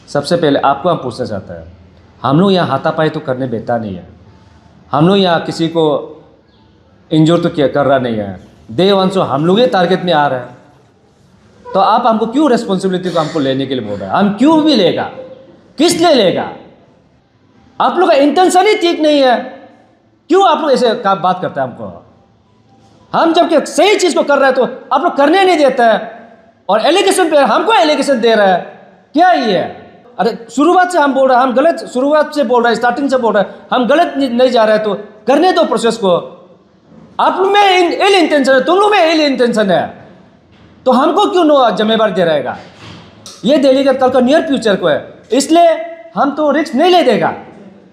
सबसे पहले आपको हम पूछना चाहते हैं, हम लोग यहाँ हाथापाई तो करने बैठा नहीं है, हम लोग यहाँ किसी को इंजोर तो क्या कर रहा नहीं है। डे वन से हम लोग ये टारगेट में आ रहे हैं, तो आप हमको क्यों रिस्पॉन्सिबिलिटी को हमको लेने के लिए बोल रहे हैं? हम क्यों भी लेगा, किस लिए लेगा? आप लोग का इंटेंशन ही ठीक नहीं है, क्यों आप लोग ऐसे बात करते हैं हमको? हम जबकि सही चीज़ को कर रहे हैं तो आप लोग करने नहीं देते हैं, और एलिगेशन पे हमको एलिगेशन दे रहा है। क्या ये है? अरे शुरुआत से हम बोल रहे हैं, हम गलत शुरुआत से बोल रहे हैं, स्टार्टिंग से बोल रहे हैं, हम गलत नहीं जा रहे हैं, तो करने दो प्रोसेस को। आप लोग में इल इंटेंशन है, तुम लोग में इल इंटेंशन है, तो हमको क्यों नो जिम्मेवार दे रहेगा? ये दिल्ली का कल का नियर फ्यूचर को है, इसलिए हम तो रिस्क नहीं ले देगा,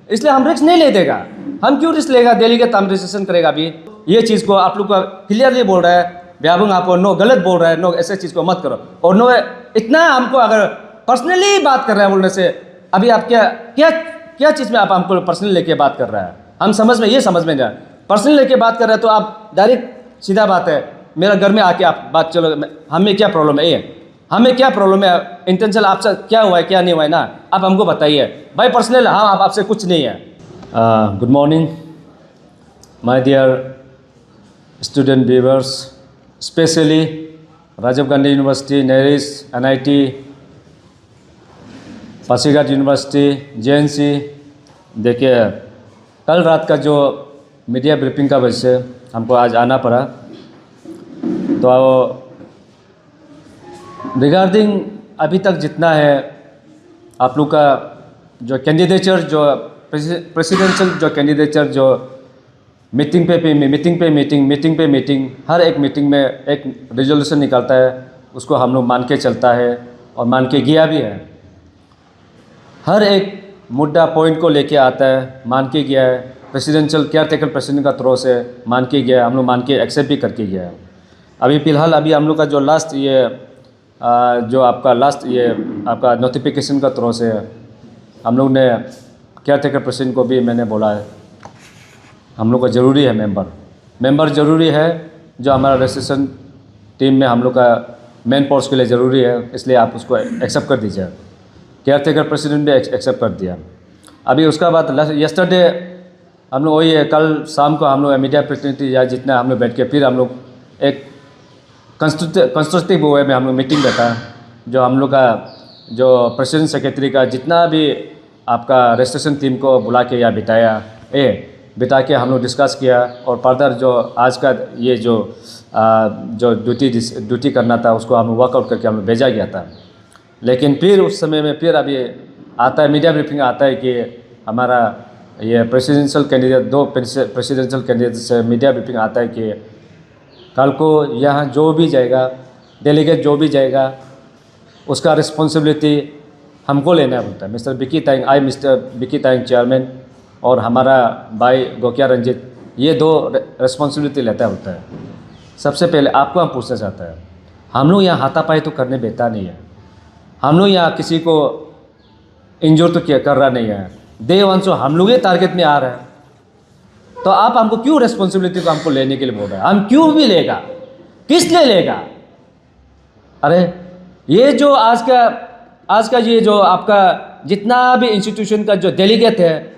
इसलिए हम रिस्क नहीं ले देगा। हम क्यों रिस्क लेगा? दिल्ली का तम रजिस्ट्रेशन करेगा। अभी ये चीज़ को आप लोग का क्लियरली बोल रहा है, व्यापक आपको नो गलत बोल रहा है, नो ऐसे चीज़ को मत करो। और नो इतना हमको अगर पर्सनली बात कर रहे हैं बोलने से, अभी आप क्या क्या क्या चीज़ में आप हमको पर्सनली लेके बात कर रहा है? हम समझ में ये समझ में नहीं, पर्सनली लेके बात कर रहे हैं तो आप डायरेक्ट सीधा बात है, मेरा घर में आके आप बात, चलो हमें क्या प्रॉब्लम है, ये हमें क्या प्रॉब्लम है, इंटेंशन आपसे क्या हुआ है क्या नहीं हुआ है ना, आप हमको बताइए भाई पर्सनल। हाँ, आप आपसे कुछ नहीं है। Good morning my dear student viewers, specially Rajiv Gandhi university, NERIST, NIT, Pasighat university, JNC। देखिए, कल रात का जो मीडिया ब्रीफिंग का वजह से हमको आज आना पड़ा, तो रिगार्डिंग अभी तक जितना है आप लोग का जो कैंडिडेचर, जो प्रेसिडेंशियल जो कैंडिडेचर, जो मीटिंग पे मीटिंग, हर एक मीटिंग में एक रेजोल्यूशन निकलता है, उसको हम लोग मान के चलता है और मान के गया भी है। हर एक मुद्दा पॉइंट को लेके आता है, मान के गया है। प्रेसिडेंशियल केयर टेकर प्रेसिडेंट का थ्रो से मान के गया है, हम लोग मान के एक्सेप्ट भी करके गया है। अभी फ़िलहाल अभी हम लोग का जो लास्ट ये जो आपका लास्ट ये आपका नोटिफिकेशन का थ्रो से हम लोग ने केयर टेकर प्रेसिडेंट को भी मैंने बोला है, हम लोग का ज़रूरी है मेंबर ज़रूरी है, जो हमारा रजिस्ट्रेशन टीम में हम लोग का मेन पोस्ट के लिए ज़रूरी है, इसलिए आप उसको एक्सेप्ट कर दीजिए। केयर टेकर प्रेसिडेंट भी एक्सेप्ट कर दिया। अभी उसका बाद यस्टरडे हम लोग वही है, कल शाम को हम लोग मीडिया प्रतिनिधि या जितना हम लोग बैठ के फिर हम लोग एक कंस्ट्रक्टिव वे में हम लोग मीटिंग बैठा, जो हम लोग का जो प्रेसिडेंट सेक्रेटरी का जितना भी आपका रजिस्ट्रेशन टीम को बुला के या बिता के हम लोग डिस्कस किया, और फर्दर जो आज का ये जो ड्यूटी करना था उसको हम वर्कआउट करके हम लोग भेजा गया था। लेकिन फिर उस समय में फिर अभी आता है मीडिया ब्रीफिंग आता है कि हमारा ये प्रेसिडेंशियल कैंडिडेट, दो प्रेसिडेंशियल कैंडिडेट से मीडिया ब्रीफिंग आता है कि कल को यहाँ जो भी जाएगा, डेलीगेट जो भी जाएगा, उसका रिस्पॉन्सिबिलिटी हमको लेना होता है। मिस्टर बिकी तायंग चेयरमैन और हमारा भाई गोकिया रंजित, ये दो रिस्पॉन्सिबिलिटी लेता होता है। सबसे पहले आपको हम पूछना चाहते हैं, हम लोग यहाँ हाथापाई तो करने बैठा नहीं है, हम लोग यहाँ किसी को इंजोर तो क्या कर रहा नहीं है। डे वन से हम लोग ये टारगेट में आ रहे हैं, तो आप हमको क्यों रिस्पॉन्सिबिलिटी को हमको लेने के लिए बोल रहे हैं? हम क्यों भी लेगा, किस लिए लेगा? अरे ये जो आज का ये जो आपका जितना भी इंस्टीट्यूशन का जो डेलीगेट है,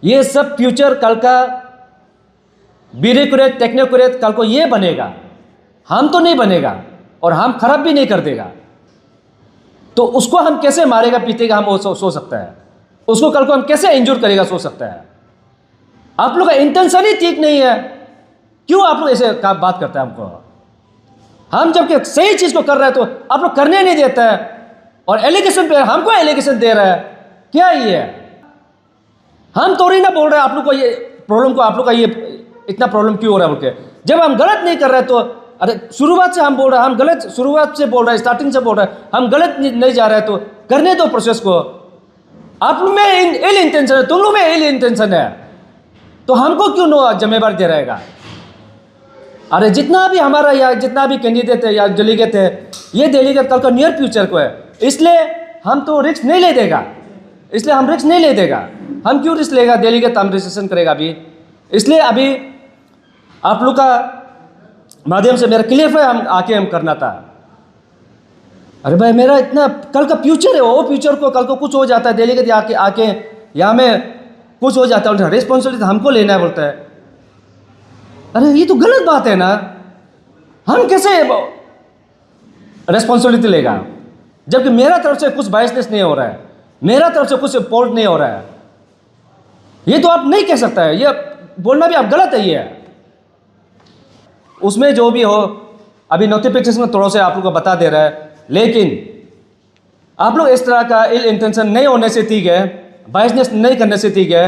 ये सब फ्यूचर कल का ब्यूरोक्रेट टेक्नोक्रेट कल को ये बनेगा, हम तो नहीं बनेगा, और हम खराब भी नहीं कर देगा। तो उसको हम कैसे मारेगा पीटेगा, हम वो सोच सकता है। उसको कल को हम कैसे इंजोर करेगा, सोच सकता है। आप लोग का इंटेंशन ही ठीक नहीं है, क्यों आप लोग ऐसे बात करते हैं हमको? हम जबकि सही चीज़ को कर रहे हैं तो आप लोग करने नहीं देते हैं, और एलिगेशन पे हमको एलिगेशन दे रहा है। क्या ये है? हम थोड़ी ना बोल रहे हैं आप लोग को ये प्रॉब्लम को, आप लोग का ये इतना प्रॉब्लम क्यों हो रहा है बोल के। जब हम गलत नहीं कर रहे तो अरे शुरुआत से हम बोल रहे हैं, हम गलत शुरुआत से बोल रहे हैं, स्टार्टिंग से बोल रहे हैं, हम गलत नहीं जा रहे हैं, तो करने दो प्रोसेस को। आप लोग में इल इंटेंशन है, तुम लोग में इल इंटेंशन है, तो हमको क्यों नो जिम्मेवार दे रहेगा? अरे जितना भी हमारा या जितना भी कैंडिडेट है या डेलीगेट है, ये डेलीगेट कल का नियर फ्यूचर को है, इसलिए हम तो रिस्क नहीं ले देगा, इसलिए हम रिस्क नहीं ले देगा। हम क्यों रिस्क लेगा? डेलीगेट हम रजिस्ट्रेशन करेगा अभी, इसलिए अभी आप लोग का माध्यम से मेरा क्लियर हम आके हम करना था। अरे भाई मेरा इतना कल का फ्यूचर है, वो फ्यूचर को कल को कुछ हो जाता है, दिल्ली के आके आके यहाँ में कुछ हो जाता है, रिस्पॉन्सिबिलिटी हमको लेना बोलता है। अरे ये तो गलत बात है ना, हम कैसे रिस्पॉन्सिबिलिटी लेगा जबकि मेरा तरफ से कुछ बायसनेस नहीं हो रहा है, मेरा तरफ से कुछ पोर्ट नहीं हो रहा है। ये तो आप नहीं कह सकता है, ये बोलना भी आप गलत है। ये उसमें जो भी हो, अभी नोटिफिकेशन में थोड़ा सा आप लोग को बता दे रहा है, लेकिन आप लोग इस तरह का इल इंटेंशन नहीं होने से ठीक है, बायसनेस नहीं करने से ठीक है,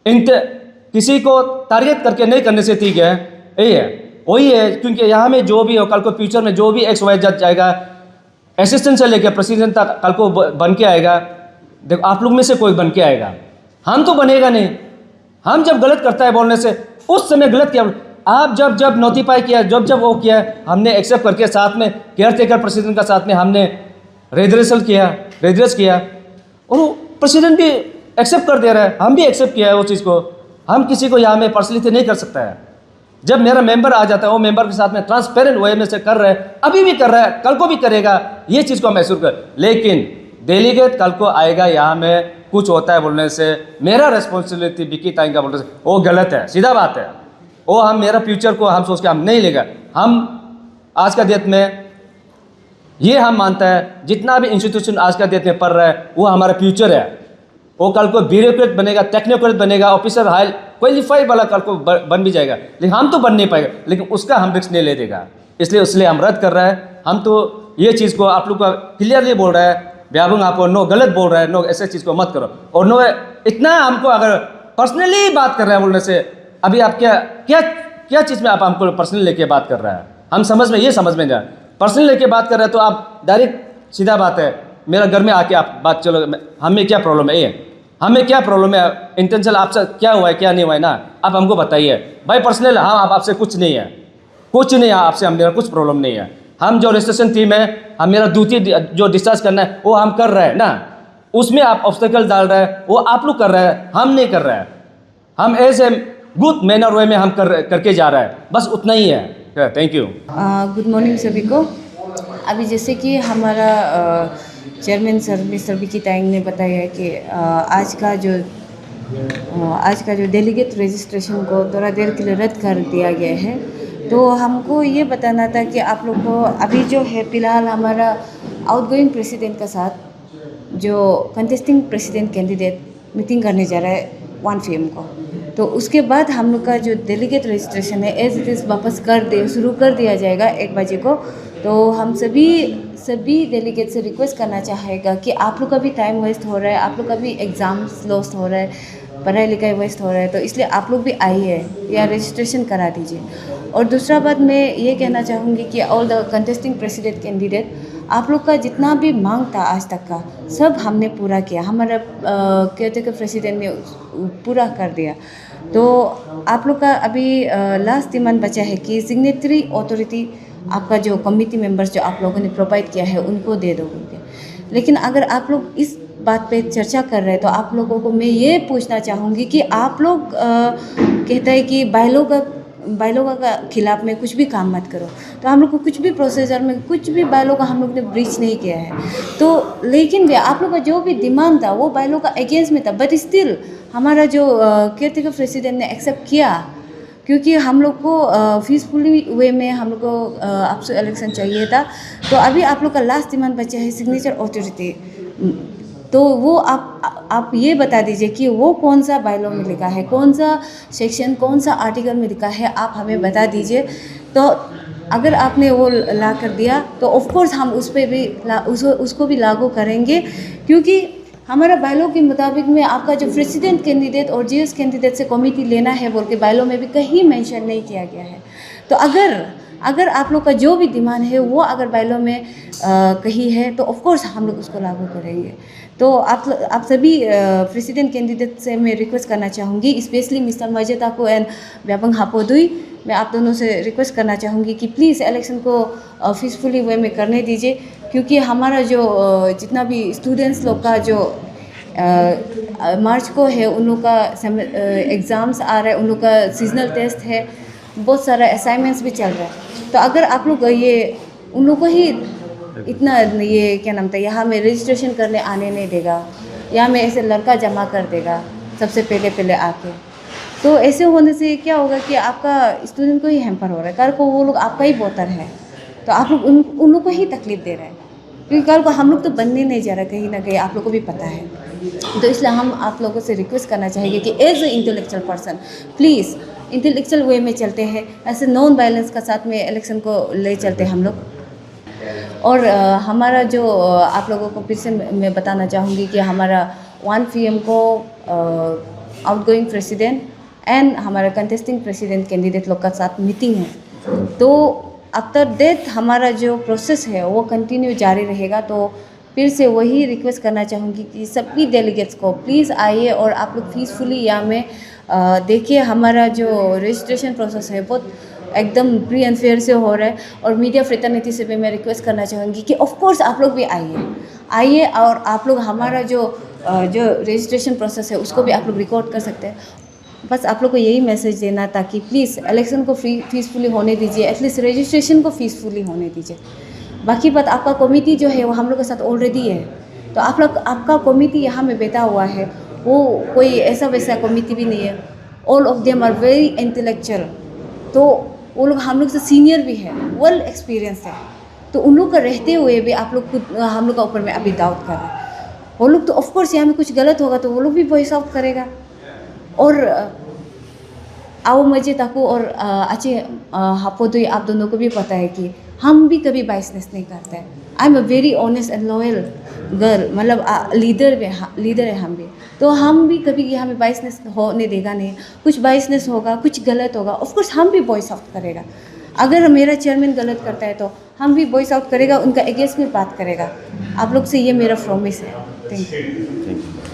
किसी को टारगेट करके नहीं करने से ठीक है। यही है, वही है, क्योंकि यहाँ में जो भी हो कल को फ्यूचर में जो भी एक्स वाई जज जाएगा, असिस्टेंट से लेकर प्रेसिडेंट तक कल को बन के आएगा। देखो आप लोग में से कोई बन के आएगा, हम तो बनेगा नहीं। हम जब गलत करता है बोलने से, उस समय गलत किया, आप जब जब नोटिफाई किया, जब जब वो किया, हमने एक्सेप्ट करके साथ में केयर टेकर प्रेसिडेंट का साथ में हमने रेड्रेस किया और प्रेसिडेंट भी एक्सेप्ट कर दे रहा है, हम भी एक्सेप्ट किया है वो चीज़ को। हम किसी को यहाँ में पर्सनलिटी नहीं कर सकता है। जब मेरा मेंबर आ जाता है, वो मेंबर के साथ में ट्रांसपेरेंट वे में से कर रहा है, अभी भी कर रहा है, कल को भी करेगा, ये चीज़ को हम महसूस कर। लेकिन डेलीगेट कल को आएगा यहाँ में कुछ होता है बोलने से, मेरा रिस्पॉन्सिबिलिटी विकी ताई का बोलने से, वो गलत है, सीधा बात है। वो हम मेरा फ्यूचर को हम सोच के हम नहीं लेगा। हम आज का डेट में ये हम मानता है, जितना भी इंस्टीट्यूशन आज का डेट में पढ़ रहा है वो हमारा फ्यूचर है। वो कल को ब्यूरोक्रेट बनेगा, टेक्नोक्रेट बनेगा, ऑफिसर हाई क्वालिफाइड वाला कल को बन भी जाएगा, लेकिन हम तो बन नहीं पाएगा। लेकिन उसका हम रिस्क नहीं ले देगा, इसलिए हम रद्द कर रहा है। हम तो ये चीज़ को आप लोग का क्लियरली बोल रहा है, व्यापक आपको नो गलत बोल रहा है, नो ऐसे चीज़ को मत करो। और नो इतना हमको अगर पर्सनली बात कर रहा है बोलने से, अभी आप क्या चीज़ में आप हमको पर्सनली लेके बात कर रहा है, हम समझ में नहीं। पर्सनली लेके बात कर रहे हैं तो आप डायरेक्ट सीधा बात है, मेरा घर में आके आप बात, चलो हमें क्या प्रॉब्लम है, ये हमें क्या प्रॉब्लम है, इंटेंशन आपसे क्या हुआ है क्या नहीं हुआ है ना, आप हमको बताइए भाई पर्सनल। हाँ आप आपसे कुछ नहीं है, आपसे हम मेरा कुछ प्रॉब्लम नहीं है। हम जो रजिस्ट्रेशन टीम है, हम मेरा ड्यूटी जो डिस्चार्ज करना है वो हम कर रहे हैं ना, उसमें आप ऑब्स्टेकल डाल रहे हैं, वो आप लोग कर रहे हैं, हम नहीं कर रहे हैं। हम ऐसे गुड मैनर वे में हम करके जा रहे हैं, बस उतना ही है। Thank you. गुड मॉर्निंग सभी को। अभी जैसे कि हमारा chairman sir mister Vicky Tayang ने बताया कि आज का जो डेलीगेट रजिस्ट्रेशन को थोड़ा देर के लिए रद्द कर दिया गया है। तो हमको ये बताना था कि आप लोग को अभी जो है फ़िलहाल हमारा आउटगोइंग प्रेसिडेंट का साथ जो कंटेस्टिंग प्रेसिडेंट कैंडिडेट मीटिंग करने जा रहा है 1 PM को, तो उसके बाद हम लोग का जो डेलीगेट रजिस्ट्रेशन है एज इट इज़ वापस शुरू कर दिया जाएगा 1 बजे को। तो हम सभी डेलीगेट से रिक्वेस्ट करना चाहेगा कि आप लोग का भी टाइम वेस्ट हो रहा है, आप लोग का भी एग्ज़ाम्स लॉस्ट हो रहा है, पढ़ाई लिखाई वेस्ट हो रहा है, तो इसलिए आप लोग भी आइए या रजिस्ट्रेशन करा दीजिए। और दूसरा बात मैं ये कहना चाहूँगी कि all the contesting president candidate, आप लोग का जितना भी मांग था आज तक का सब हमने पूरा किया, हमारा केयरटेकर प्रेसिडेंट ने पूरा कर दिया। तो आप लोग का अभी लास्ट डिमांड बचा है कि सिग्नेटरी अथॉरिटी आपका जो कमिटी मेंबर्स जो आप लोगों ने प्रोवाइड किया है उनको दे दोगे। लेकिन अगर आप लोग इस बात पे चर्चा कर रहे हैं तो आप लोगों को मैं ये पूछना चाहूँगी कि आप लोग कहता है कि बायलॉ का खिलाफ में कुछ भी काम मत करो, तो हम लोग को कुछ भी प्रोसीजर में कुछ भी बायलॉ का हम लोग ने ब्रीच नहीं किया है। तो लेकिन भी आप लोग का जो भी डिमांड था वो बायलॉ का अगेंस्ट में था, बट स्टिल हमारा जो केयरटेकर प्रेसिडेंट ने एक्सेप्ट किया, क्योंकि हम लोग को पीसफुली वे में हम लोग को आपसे इलेक्शन चाहिए था। तो अभी आप लोग का लास्ट डिमांड बचा है सिग्नेचर अथॉरिटी। तो वो आप ये बता दीजिए कि वो कौन सा बायलॉ में लिखा है, कौन सा सेक्शन, कौन सा आर्टिकल में लिखा है, आप हमें बता दीजिए। तो अगर आपने वो ला कर दिया तो ऑफ कोर्स हम उस पर भी उसको भी लागू करेंगे, क्योंकि हमारा बायलॉ के मुताबिक में आपका जो प्रेसिडेंट कैंडिडेट और जीएस कैंडिडेट से कमेटी लेना है बोल के बायलॉ में भी कहीं मेंशन नहीं किया गया है। तो अगर आप लोग का जो भी डिमांड है वो अगर बायलॉ में कहीं है तो ऑफ कोर्स हम लोग उसको लागू करेंगे। तो आप सभी प्रेसिडेंट कैंडिडेट से मैं रिक्वेस्ट करना चाहूँगी, स्पेशली मिस्टर मजेता को एंड व्यापंग हापोदुई, मैं आप दोनों से रिक्वेस्ट करना चाहूँगी कि प्लीज़ इलेक्शन को पीसफुली वे में करने दीजिए, क्योंकि हमारा जो जितना भी स्टूडेंट्स लोग का जो मार्च को है उन लोग का एग्ज़ाम्स आ रहा है, उन लोग का सीजनल टेस्ट है, बहुत सारा असाइनमेंट्स भी चल रहा है। तो अगर आप लोग ये उन लोग को ही इतना ये क्या नाम था, यहाँ में रजिस्ट्रेशन करने आने नहीं देगा, यहाँ में ऐसे लड़का जमा कर देगा सबसे पहले पहले आके। तो ऐसे होने से क्या होगा कि आपका स्टूडेंट को ही हैम्पर हो रहा है, कल को वो लोग आपका ही वोटर है, तो आप लोग उन लोग को ही तकलीफ दे रहे हैं, क्योंकि कल को हम लोग तो बनने नहीं जा रहा, कहीं ना कहीं आप लोग को भी पता है। तो इसलिए हम आप लोगों से रिक्वेस्ट करना चाहेंगे कि as a intellectual person please intellectual way में चलते हैं, ऐसे नॉन वायलेंस का साथ में इलेक्शन को ले चलते हैं हम लोग। और हमारा जो आप लोगों को फिर से मैं बताना चाहूँगी कि हमारा 1 PM को आउटगोइंग प्रेसिडेंट एंड हमारा कंटेस्टिंग प्रेसिडेंट कैंडिडेट लोग का साथ मीटिंग है। तो आफ्टर दैट हमारा जो प्रोसेस है वो कंटिन्यू जारी रहेगा। तो फिर से वही रिक्वेस्ट करना चाहूँगी कि सभी डेलीगेट्स को प्लीज़ आइए और आप लोग पीसफुली यहाँ में देखिए। हमारा जो रजिस्ट्रेशन प्रोसेस है बहुत एकदम फ्री एंड फेयर से हो रहा है। और मीडिया फ्रेटर्निटी से भी मैं रिक्वेस्ट करना चाहूँगी कि ऑफ कोर्स आप लोग भी आइए और आप लोग हमारा जो रजिस्ट्रेशन प्रोसेस है उसको भी आप लोग रिकॉर्ड कर सकते हैं। बस आप लोग को यही मैसेज देना था कि प्लीज़ इलेक्शन को पीसफुली होने दीजिए, एटलीस्ट रजिस्ट्रेशन को पीसफुली होने दीजिए। बाकी बात आपका कमेटी जो है वो हम लोग के साथ ऑलरेडी है, तो आप लोग आपका कमेटी यहाँ में बैठा हुआ है, वो कोई ऐसा वैसा कमेटी भी नहीं है। All of them are very intellectual, तो वो लोग हम लोग से सीनियर भी है, वेल एक्सपीरियंस है। तो उन लोग का रहते हुए भी आप लोग खुद हम लोग का ऊपर में अभी डाउट कर रहे हैं। वो लोग तो ऑफकोर्स यहाँ में कुछ गलत होगा तो वो लोग भी वॉइस आउट करेगा। और आओ मजे ताकू और अच्छे हापो तो आप दोनों को भी पता है कि हम भी कभी बाइसनेस नहीं करते हैं। I am a very honest and loyal girl, मतलब लीडर है हम भी, तो हम भी कभी यहाँ में बाइसनेस होने देगा नहीं। कुछ बाइसनेस होगा, कुछ गलत होगा, ऑफकोर्स हम भी वॉइस आउट करेगा। अगर मेरा चेयरमैन गलत करता है तो हम भी वॉइस आउट करेगा, उनका अगेंस्ट में बात करेगा। आप लोग से ये मेरा प्रॉमिस है। Thank you.